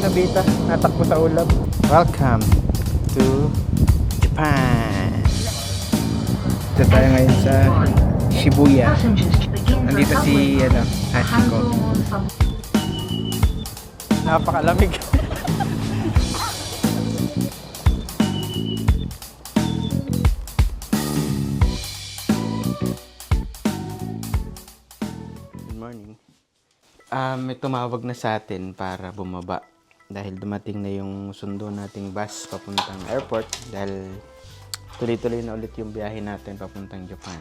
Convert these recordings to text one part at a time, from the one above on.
Nobita. Natakbo sa ulap. Welcome to Japan. Dito tayo ngayon sa Shibuya. Nandito si ate ko. Napakalamig. Good morning. May tumawag na sa atin para bumaba dahil dumating na yung sundo nating bus papuntang airport dahil tuloy-tuloy na ulit yung biyahe natin papuntang Japan.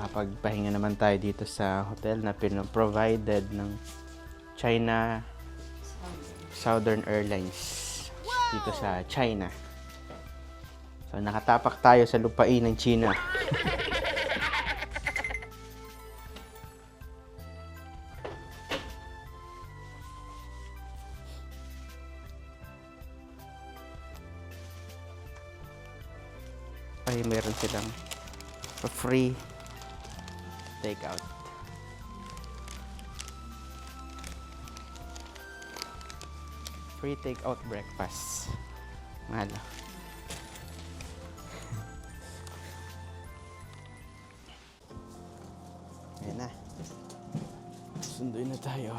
Nakapagpahinga naman tayo dito sa hotel na pinoprovided ng China Southern Airlines dito sa China. So nakatapak tayo sa lupain ng China. Ay, meron silang free takeout. Free takeout breakfast. Mahal. Ayan na. Sunduin na tayo.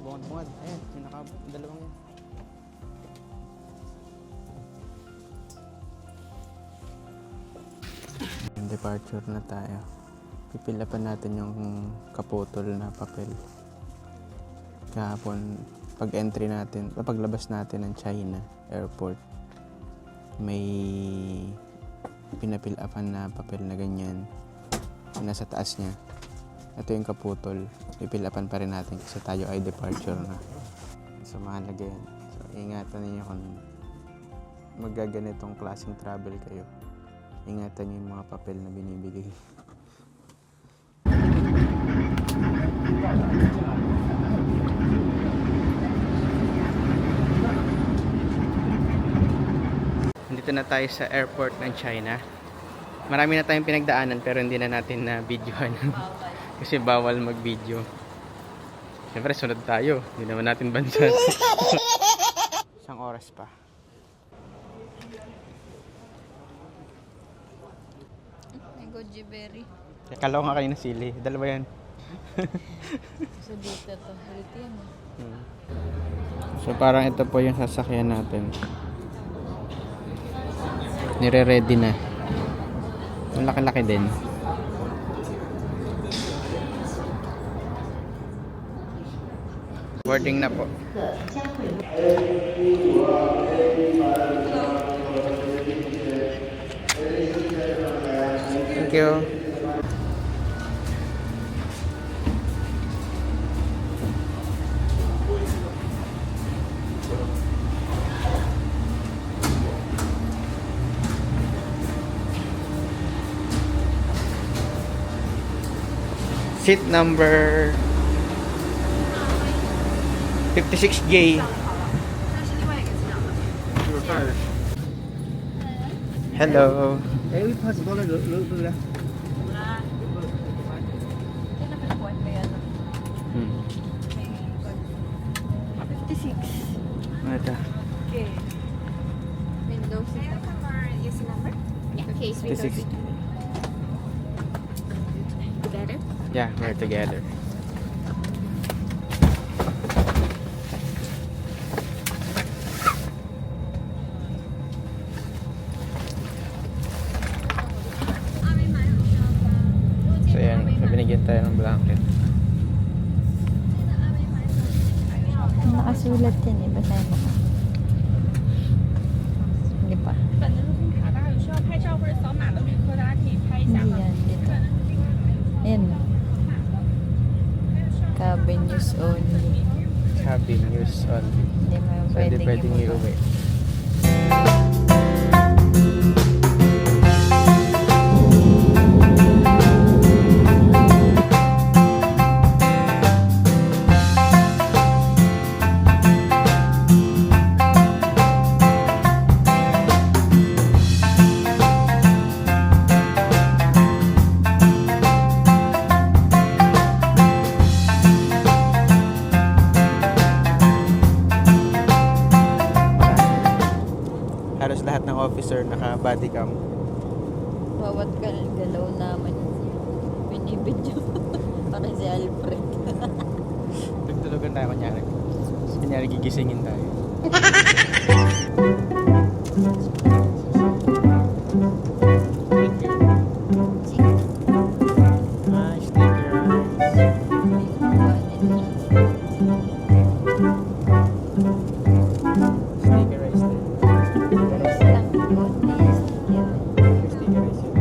Bungad-bungad. Ayan, may dalawang yan. Departure na tayo. Pipila pa natin yung kaputol na papel. Kahapon, pag entry natin, paglabas natin ng China airport, may pinapilapan na papel na ganyan. Nasa taas niya. Ito yung kaputol. Pipilapan pa rin natin kasi tayo ay departure na. So, mahalaga yan. So, ingatan niyo kung magaganitong klaseng travel kayo. Ingatan niyo yung mga papel na binibigay. Dito na tayo sa airport ng China. Marami na tayong pinagdaanan pero hindi na natin na videohan. Kasi bawal mag-video. Siyempre, sunod tayo. Hindi naman natin bansa. Isang oras pa. May goji berry. Kalaw nga kayo na sili. Dalawa yan. So, dito to. Haliti yan. So, parang ito po yung sasakyan natin. Nire-ready na. Ang laki-laki din. Boarding na po. Thank you. Seat number 56J. Hello. Hmm. 56. Ito. Okay. Window seat. Is number? Yeah. Okay, it's window 56. seat. Together? Yeah, we're together. So yan, binigyan tayo ng blanket. Nakasulat yan eh. Basahin mo ka. Hindi pa. Hindi yan. Dito. Ayan. Cabin use only. Cabin use only. Hindi mo So hindi pwedeng iuwi. body cam. Bawat galaw naman binibidyo. Parang si Alfred. Tugtulugan tayo kunyari. Kunyari gigisingin tayo. Ah, sticker rice. Sticker rice din. Pero sticker rice yun.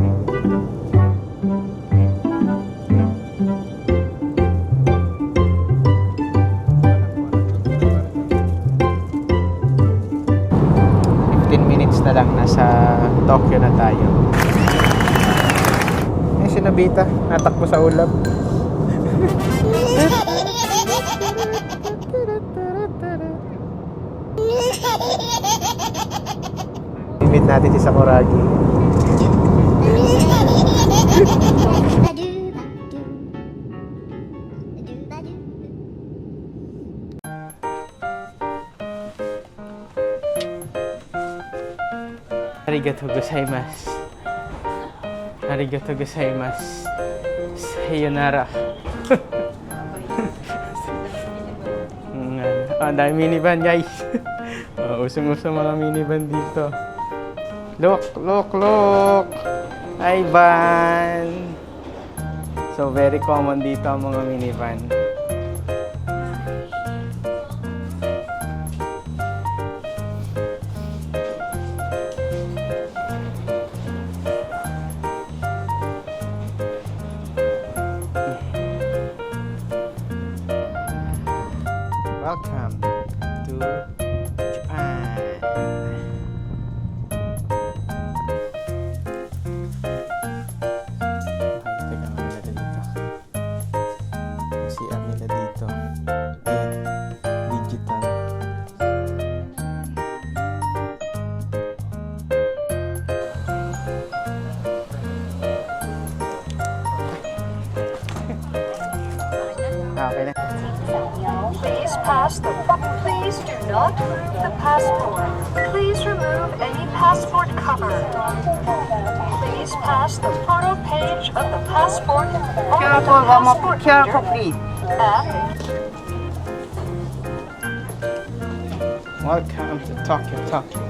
15 minutes na lang, nasa Tokyo na tayo. Eh, si Nobita, natakbo sa ulap. I-meet natin si Sakuragi. Arigatou gozaimasu. Arigatou gozaimasu. Sayonara. Ang dami minivan, guys. Usong-usong mga minivan dito. Look, look, look. Hi, van. So, very common dito ang mga minivan. Welcome to Japan. Teka, ang nila dito. Ang CR nila dito. Ayan, digital. Okay na. Please pass the. Please do not remove the passport. Please remove any passport cover. Please pass the photo page of the passport on the passport reader. please. And Welcome to Tokyo, Tokyo.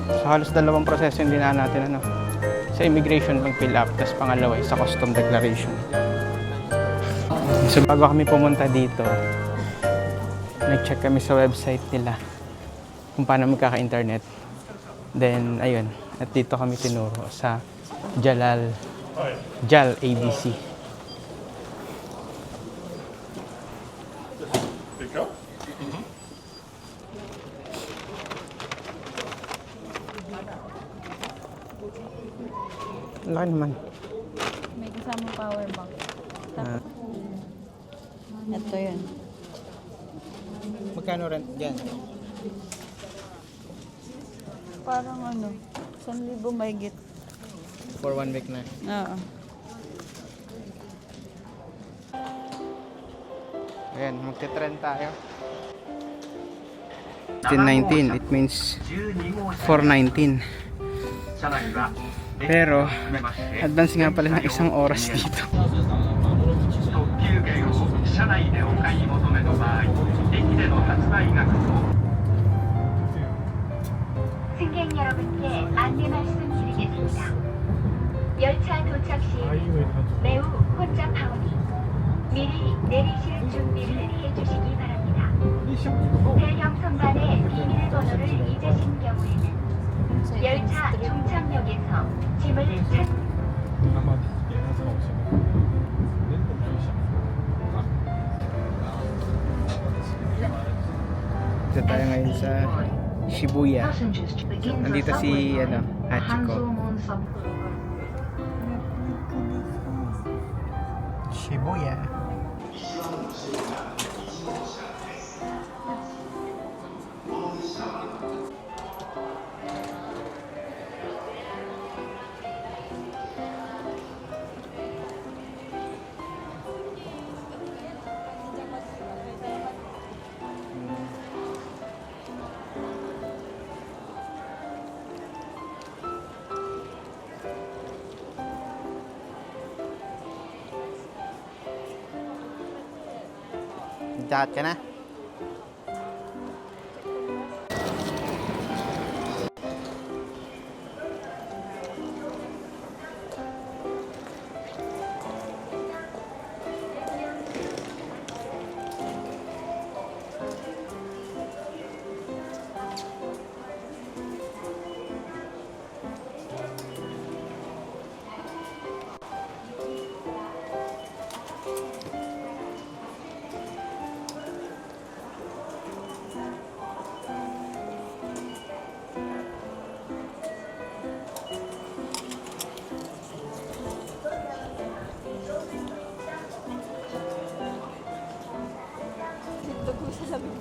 So, halos dalawang proseso yung dinaan natin, ano? Sa immigration pag-fill up, tapos pangalawa sa custom declaration. So, bago kami pumunta dito, nag-check kami sa website nila kung paano magkaka-internet. Then, ayun, at dito kami tinuro sa JAL ADC. Laki naman. May kasama power bank. Ah, Ito yun. magkano rent dyan? Parang ano, 1,000 mahigit. For 1 week na. Oo. Ayan, magte-trend tayo. 1519, it means 419. Pero, advance nga pala ng isang oras dito. 승객 여러분께 안내 말씀드리겠습니다. 열차 도착 시 매우 혼잡하오니 미리 내리실 준비를 해주시기 바랍니다. 대형 선반의 비밀번호를 잊으신 경우에는 열차 종착역에서 짐을 찾 Dito tayo ngayon sa Shibuya. Nandito si Hachiko. Shibuya. Mag-chat ka na.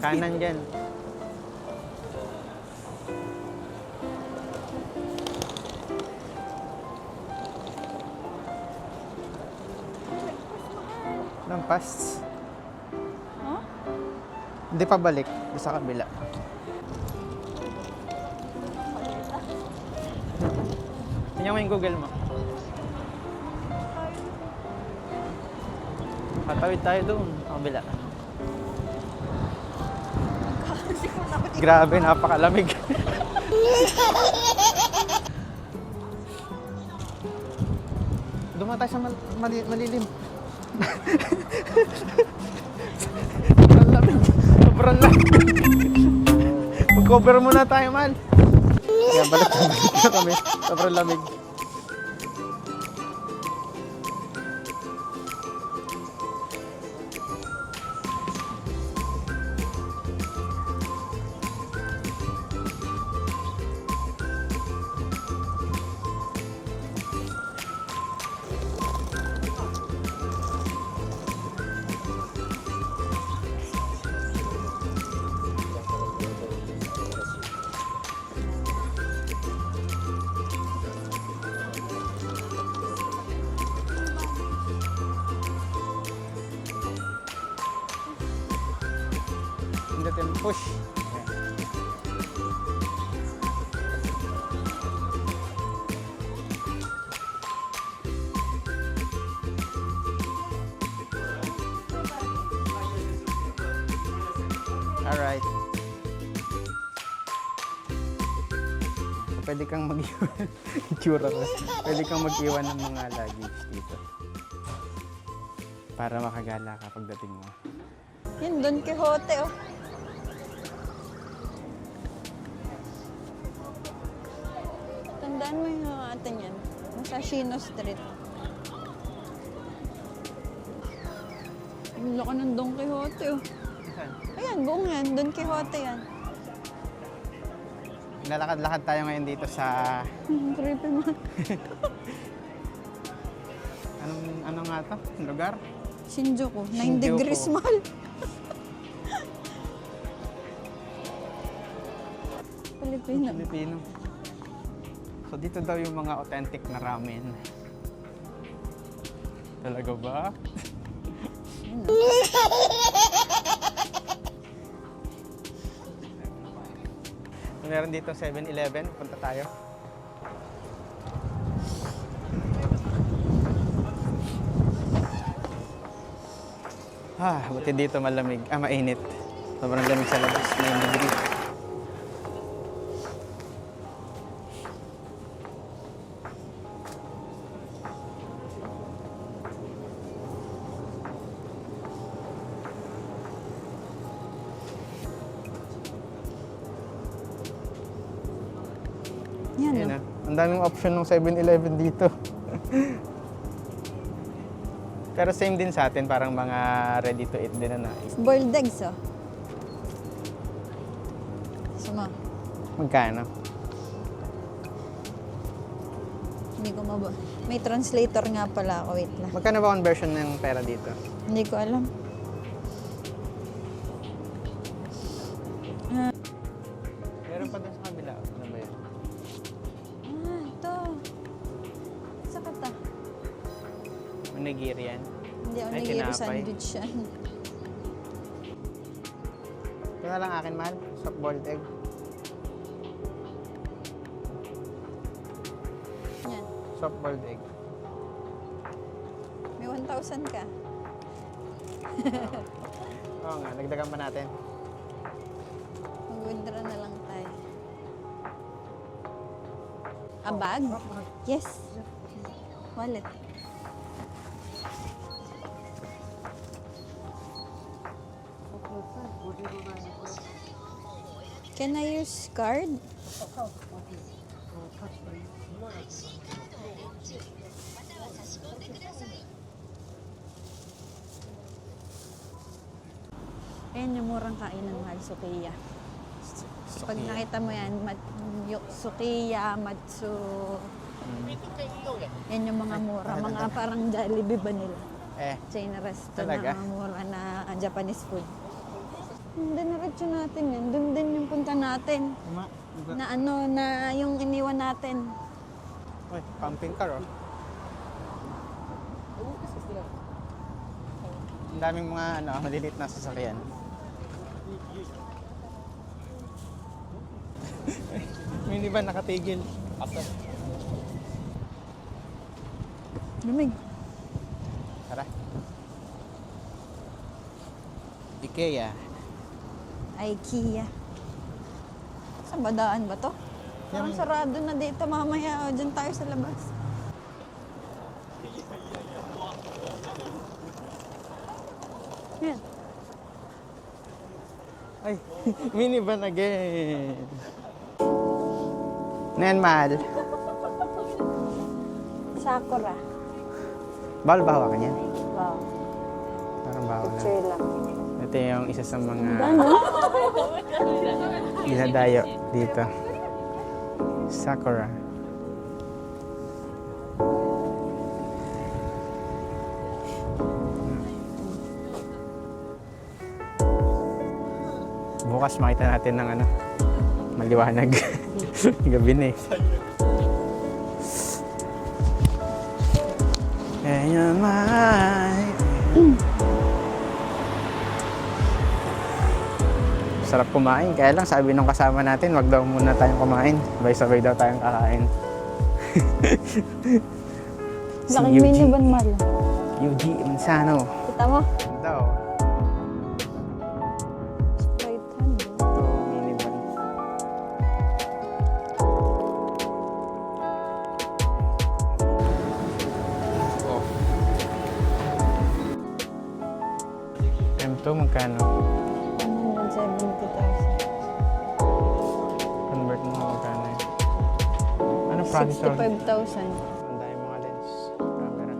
Kanan dyan. Lampas. Huh? Hindi pa balik. Sa kabila. Tingnan mo yung Google mo. Patawid tayo doon. Sa kabila. Grabe, napakalamig. Dumaan tayo sa malilim. Sobrang lamig. Sobrang lamig. Mag-cover muna tayo, man. Kaya balik na kami. Sobrang lamig. Pindutin push. Alright. So, pwede kang mag-iwan. Itsura ko. Pwede kang mag-iwan ng mga luggage dito. Para makagala ka pagdating mo. Yun, Don Quixote, oh. Tandaan mo yung atin yan. Nasa Shino Street. Ang laki ng Don Quixote, oh. Saan? Ayan, buong yan. Don Quixote yan. Lalakad-lakad tayo ngayon dito sa... Creepy mo. Ano nga to? Lugar? Shinjuku. 9 Shinjuku. degrees, mahal. Pilipino. Filipino. So dito daw yung mga authentic na ramen. Talaga ba? Meron dito 7-Eleven. Punta tayo. Buti dito malamig. Mainit. Sobrang lamig sa labas. 9 degrees. Yan, Ayun no? na. Ang daming option ng 7-Eleven dito. Pero same din sa atin, parang mga ready to eat din na nais. Boiled eggs, oh. Suma. Magkano? Hindi ko may translator nga pala ako. Wait lang. Magkano ba conversion ng pera dito? Hindi ko alam. Meron pa doon sa kabila. Ano ba yan? Ito. Sa kata. Nigerian. Hindi ako Ay, nagiro tinapay. sandwich yan. Ito na lang akin, mahal. Soft boiled egg. Yan. Soft boiled egg. May 1,000 ka. Oo nga, nagdagan pa natin. Mag-withdraw na lang tayo. A bag? Yes. Wallet. Can I use card? Ayan yung murang kainan, mahal, Sukiya. Pag nakita mo yan, Sukiya, Matsu. Yan yung mga mura. Mga parang Jollibee ba nila? China resto Talaga? na mga mura na Japanese food. Diniretso natin yan. Doon din yung punta natin. Na ano, na yung iniwan natin. Uy, pumping car oh. Ang daming mga maliliit na sasakyan. Minivan nakatigil. Lumig. Tara. IKEA. IKEA. Saan ba daan ba to? Parang sarado na dito mamaya. O, dyan tayo sa labas. Yan. Ay, minivan again. Nen mahal. Sakura. Bawal ba hawakan yan? Wow. Parang bawal lang. Picture lang. Ito yung isa sa mga Ano? dinadayo dito. Sakura. Bukas makita natin ng maliwanag. Gabi na eh. Kaya sarap kumain. Kaya lang sabi nung kasama natin, wag daw muna tayong kumain. Sabay-sabay daw tayong kakain. Laking minivan, mahal. Yuji Mansano. Kita mo? Daw. Right hand. Ito, minivan. Oh. M2 magkano? 170,000. Convert mo magkano yun? Ano processor? 65,000. Ang dami mga lens. Camera.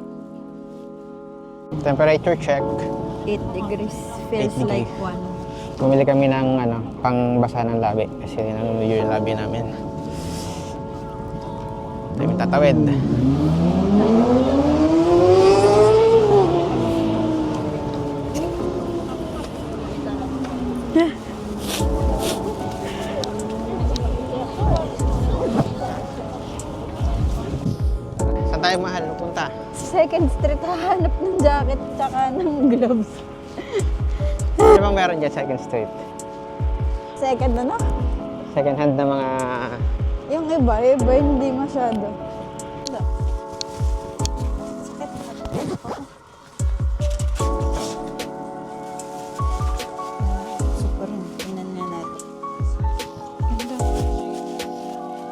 Temperature check. 8 degrees. Feels 8 like degrees. 1. Bumili kami ng pangbasa ng labi kasi nanunuyo yung labi namin. Dami tatawid. Saan tayo mahal punta? Second Street, hahanap ng jacket tsaka ng gloves. Ano bang meron dyan second street? Second ano? Second hand na mga... Yung iba hindi masyado. Ito. Super, tingnan nga natin. Ganda.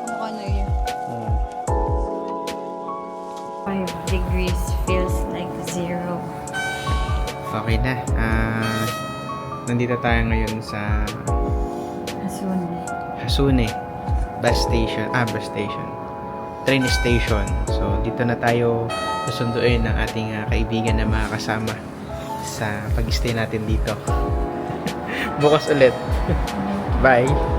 Kamukha na yun. 5 degrees feels like 0. Okay na. Nandito tayo ngayon sa Hasune bus station. Bus station. Train station. So, dito na tayo susunduin ng ating kaibigan na makakasama sa pag-stay natin dito. Bukas ulit. Bye!